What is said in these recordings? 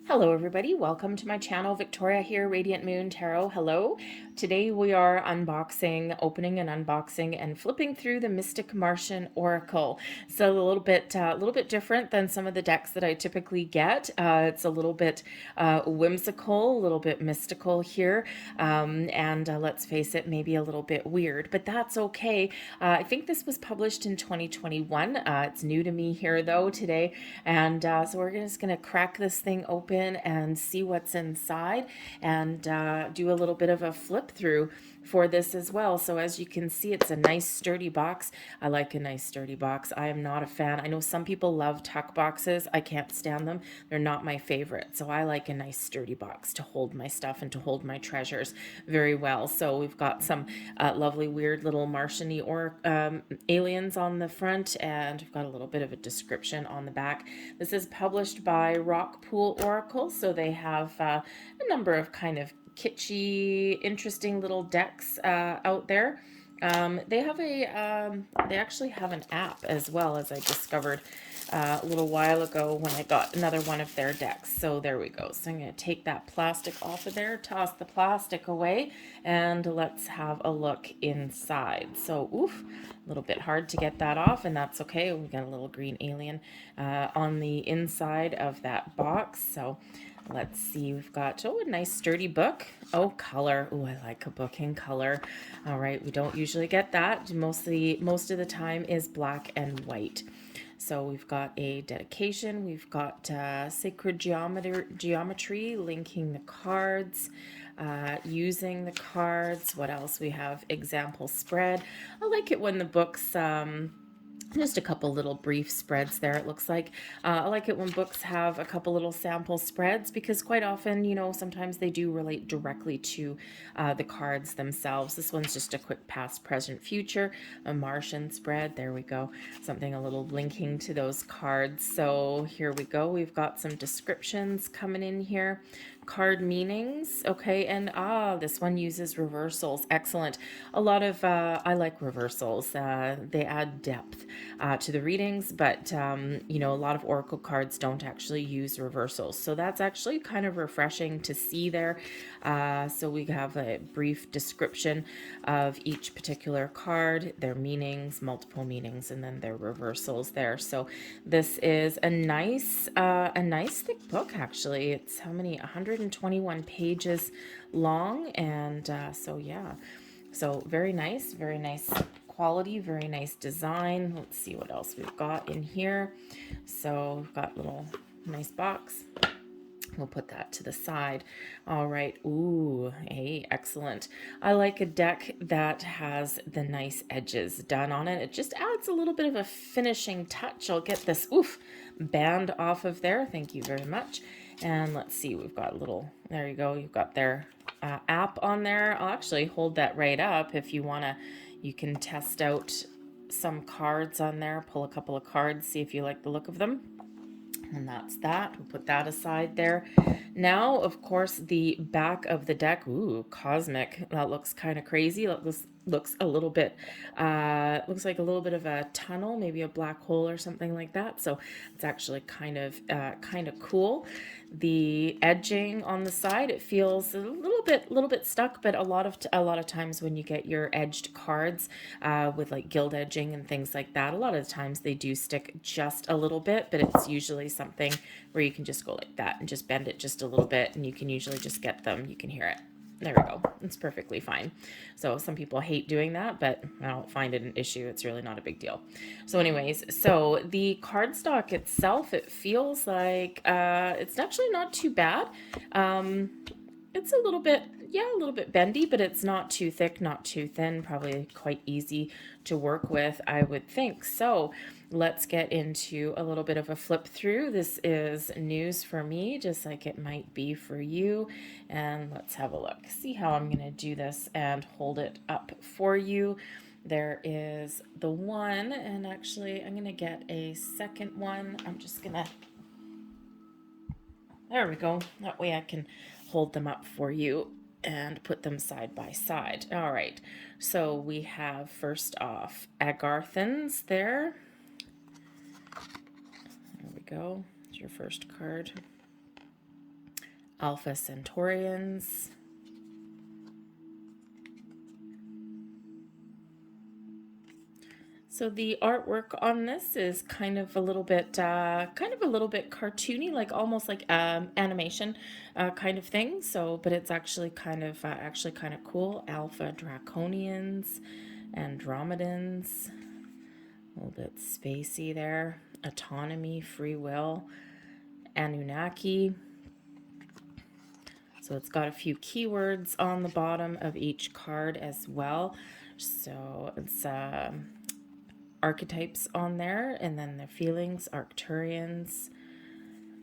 Hello everybody, welcome to my channel. Victoria here, Radiant Moon Tarot. Hello. Today we are opening and unboxing and flipping through the Mystic Martian Oracle. So a little bit different than some of the decks that I typically get. It's a little bit whimsical, a little bit mystical here, and let's face it, maybe a little bit weird, but that's okay. I think this was published in 2021. It's new to me here though today, and so we're just gonna crack this thing open and see what's inside and do a little bit of a flip through for this as well. So as you can see, it's a nice sturdy box. I like a nice sturdy box. I am not a fan. I know some people love tuck boxes. I can't stand them. They're not my favorite. So I like a nice sturdy box to hold my stuff and to hold my treasures very well. So we've got some lovely weird little Martian-y or aliens on the front, and we've got a little bit of a description on the back. This is published by Rockpool Oracle, so they have a number of kind of kitschy, interesting little decks out there. They actually have an app as well, as I discovered a little while ago when I got another one of their decks. So there we go. So I'm going to take that plastic off of there, toss the plastic away, and let's have a look inside. So, oof, a little bit hard to get that off, and that's okay. We got a little green alien on the inside of that box. So let's see, we've got, a nice sturdy book. Oh, color. Oh, I like a book in color. All right, we don't usually get that. Most of the time is black and white. So we've got a dedication. We've got sacred geometry, linking the cards, using the cards. What else? We have example spread. I like it when the books... just a couple little brief spreads there, it looks like. I like it when books have a couple little sample spreads, because quite often, you know, sometimes they do relate directly to the cards themselves. This one's just a quick past, present, future, a Martian spread. There we go. Something a little linking to those cards. So here we go. We've got some descriptions coming in here. Card meanings, okay, and this one uses reversals. Excellent. A lot of I like reversals. They add depth to the readings, but you know, a lot of oracle cards don't actually use reversals, so that's actually kind of refreshing to see there. So we have a brief description of each particular card, their meanings, multiple meanings, and then their reversals there. So this is a nice thick book, actually. It's how many? 121 pages long, and so yeah, so very nice quality, very nice design. Let's see what else we've got in here. So we've got a little nice box. We'll put that to the side. All right. Ooh, hey, excellent. I like a deck that has the nice edges done on it. It just adds a little bit of a finishing touch. I'll get this, band off of there. Thank you very much. And let's see, we've got a little, there you go. You've got their app on there. I'll actually hold that right up if you want to. You can test out some cards on there, pull a couple of cards, see if you like the look of them. And that's that. We'll put that aside there. Now, of course, the back of the deck. Ooh, cosmic. That looks kind of crazy. That looks a little bit, looks like a little bit of a tunnel, maybe a black hole or something like that. So it's actually kind of cool. The edging on the side, it feels a little bit stuck, but a lot of times when you get your edged cards with like gilt edging and things like that, a lot of the times they do stick just a little bit, but it's usually something where you can just go like that and just bend it just a little bit, and you can usually just get them. You can hear it. There we go. It's perfectly fine. So some people hate doing that, but I don't find it an issue. It's really not a big deal. So anyways, so the cardstock itself, it feels like it's actually not too bad. It's a little bit bendy, but it's not too thick, not too thin, probably quite easy to work with, I would think. So let's get into a little bit of a flip through. This is news for me, just like it might be for you. And let's have a look. See how I'm going to do this and hold it up for you. There is the one, and actually I'm going to get a second one. I'm just going to, there we go. That way I can hold them up for you and put them side by side. All right, so we have first off Agarthans there. There we go. It's your first card. Alpha Centaurians. So the artwork on this is kind of a little bit cartoony, like almost like animation kind of thing. So, but it's actually kind of cool. Alpha Draconians, Andromedans, a little bit spacey there. Autonomy, free will, Anunnaki. So it's got a few keywords on the bottom of each card as well. So it's archetypes on there, and then the feelings, Arcturians,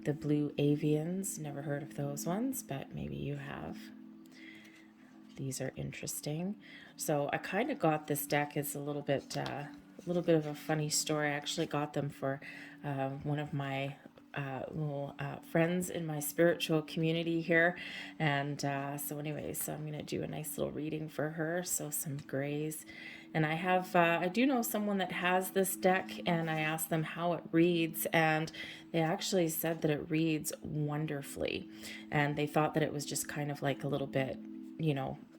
the blue avians. Never heard of those ones, but maybe you have. These are interesting. So I kind of got this deck as a little bit of a funny story. I actually got them for one of my little friends in my spiritual community here, and so anyways, so I'm going to do a nice little reading for her. So some grays, and I do know someone that has this deck, and I asked them how it reads, and they actually said that it reads wonderfully, and they thought that it was just kind of like a little bit,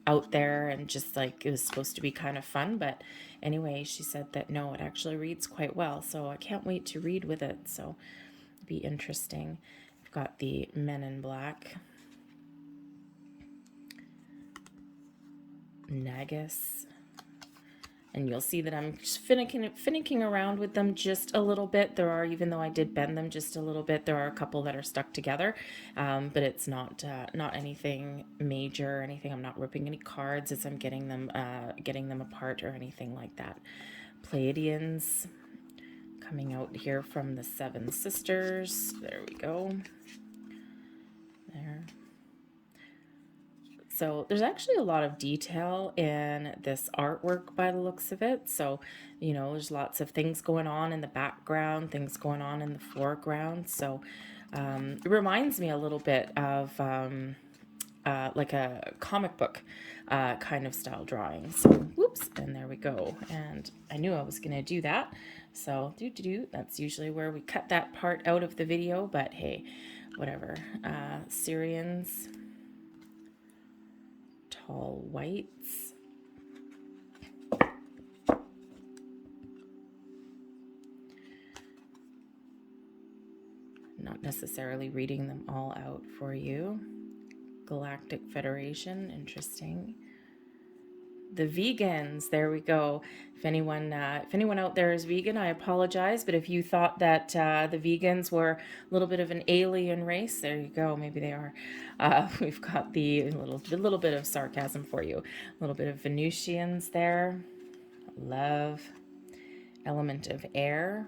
out there, and just like it was supposed to be kind of fun. But anyway, she said that no, it actually reads quite well. So I can't wait to read with it. So it'll be interesting. I've got the Men in Black, Nagus, and you'll see that I'm just finicking around with them just a little bit. There are, even though I did bend them just a little bit, there are a couple that are stuck together, but it's not anything major or anything. I'm not ripping any cards as I'm getting them apart or anything like that. Pleiadians coming out here from the Seven Sisters. There we go. There. So there's actually a lot of detail in this artwork by the looks of it. So, there's lots of things going on in the background, things going on in the foreground. So it reminds me a little bit of like a comic book kind of style drawing. So, whoops, and there we go. And I knew I was going to do that. So, that's usually where we cut that part out of the video, but hey, whatever. Syrians. Tall whites, not necessarily reading them all out for you. Galactic Federation, interesting. The vegans, there we go. If anyone out there is vegan, I apologize, but if you thought that the vegans were a little bit of an alien race, there you go. Maybe they are. We've got the little bit of sarcasm for you. A little bit of Venusians there. Love. Element of air.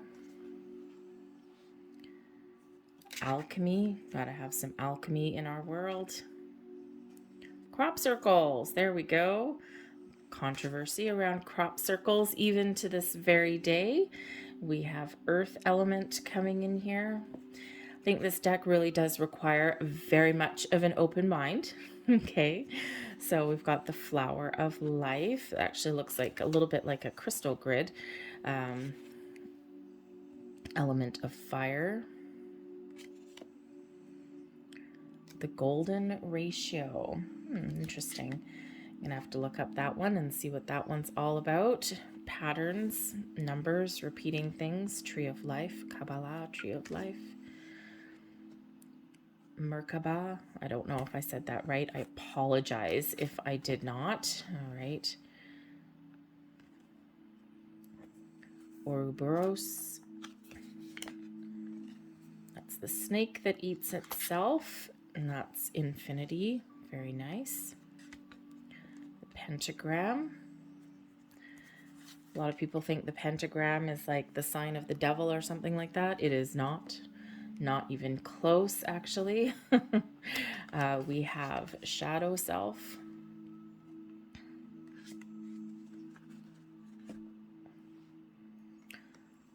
Alchemy. Gotta have some alchemy in our world. Crop circles. There we go. Controversy around crop circles even to this very day. We have earth element coming in here. I think this deck really does require very much of an open mind. Okay, so we've got the flower of life. It actually looks like a little bit like a crystal grid. Element of fire. The golden ratio. Interesting. I'm gonna have to look up that one and see what that one's all about. Patterns, numbers, repeating things, tree of life, Kabbalah, tree of life. Merkaba, I don't know if I said that right. I apologize if I did not. All right. Ouroboros. That's the snake that eats itself, and that's infinity. Very nice. Pentagram. A lot of people think the pentagram is like the sign of the devil or something like that. It is not even close, actually. We have shadow self.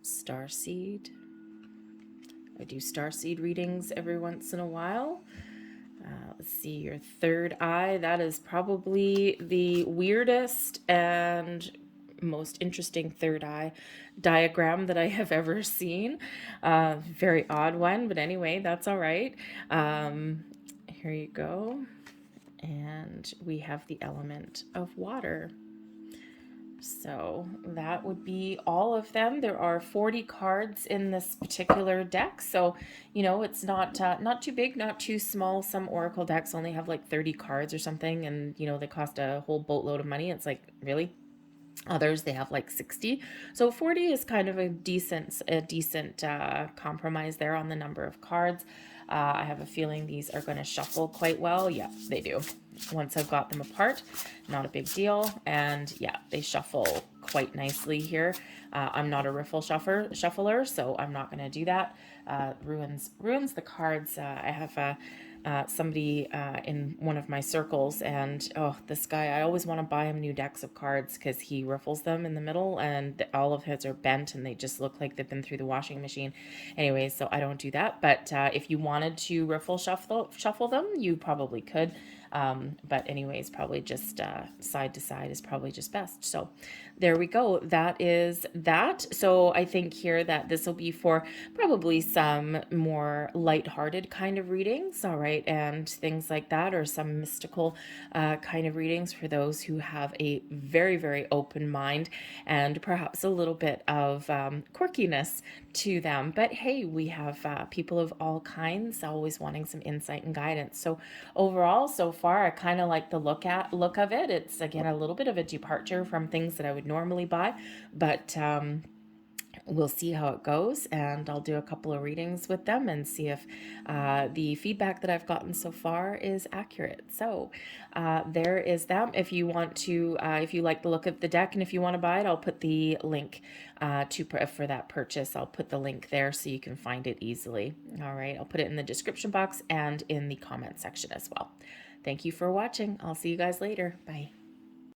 Starseed. I do starseed readings every once in a while. Let's see, your third eye. That is probably the weirdest and most interesting third eye diagram that I have ever seen. Very odd one, but anyway, that's all right. here you go. And we have the element of water. So that would be all of them. There are 40 cards in this particular deck. So, you know, it's not too big, not too small. Some Oracle decks only have like 30 cards or something, and, you know, they cost a whole boatload of money. It's like, really? Others, they have like 60. So 40 is kind of a decent compromise there on the number of cards. I have a feeling these are going to shuffle quite well. Yeah, they do. Once I've got them apart, not a big deal. And yeah, they shuffle quite nicely here. I'm not a riffle shuffler, so I'm not going to do that. Ruins the cards. I have somebody in one of my circles, and oh, this guy, I always want to buy him new decks of cards because he riffles them in the middle, and all of his are bent and they just look like they've been through the washing machine. Anyways, so I don't do that. But if you wanted to riffle shuffle them, you probably could. But anyways, probably just side to side is probably just best. So there we go. That is that. So I think here that this will be for probably some more lighthearted kind of readings, all right, and things like that, or some mystical kind of readings for those who have a very, very open mind and perhaps a little bit of quirkiness to them. But hey, we have people of all kinds always wanting some insight and guidance. So overall, so far, I kind of like the look of it. It's again a little bit of a departure from things that I would normally buy, but we'll see how it goes, and I'll do a couple of readings with them and see if the feedback that I've gotten so far is accurate. So there is that. If you want to, if you like the look of the deck and if you want to buy it, I'll put the link for that purchase. I'll put the link there so you can find it easily. All right, I'll put it in the description box and in the comment section as well. Thank you for watching. I'll see you guys later. Bye.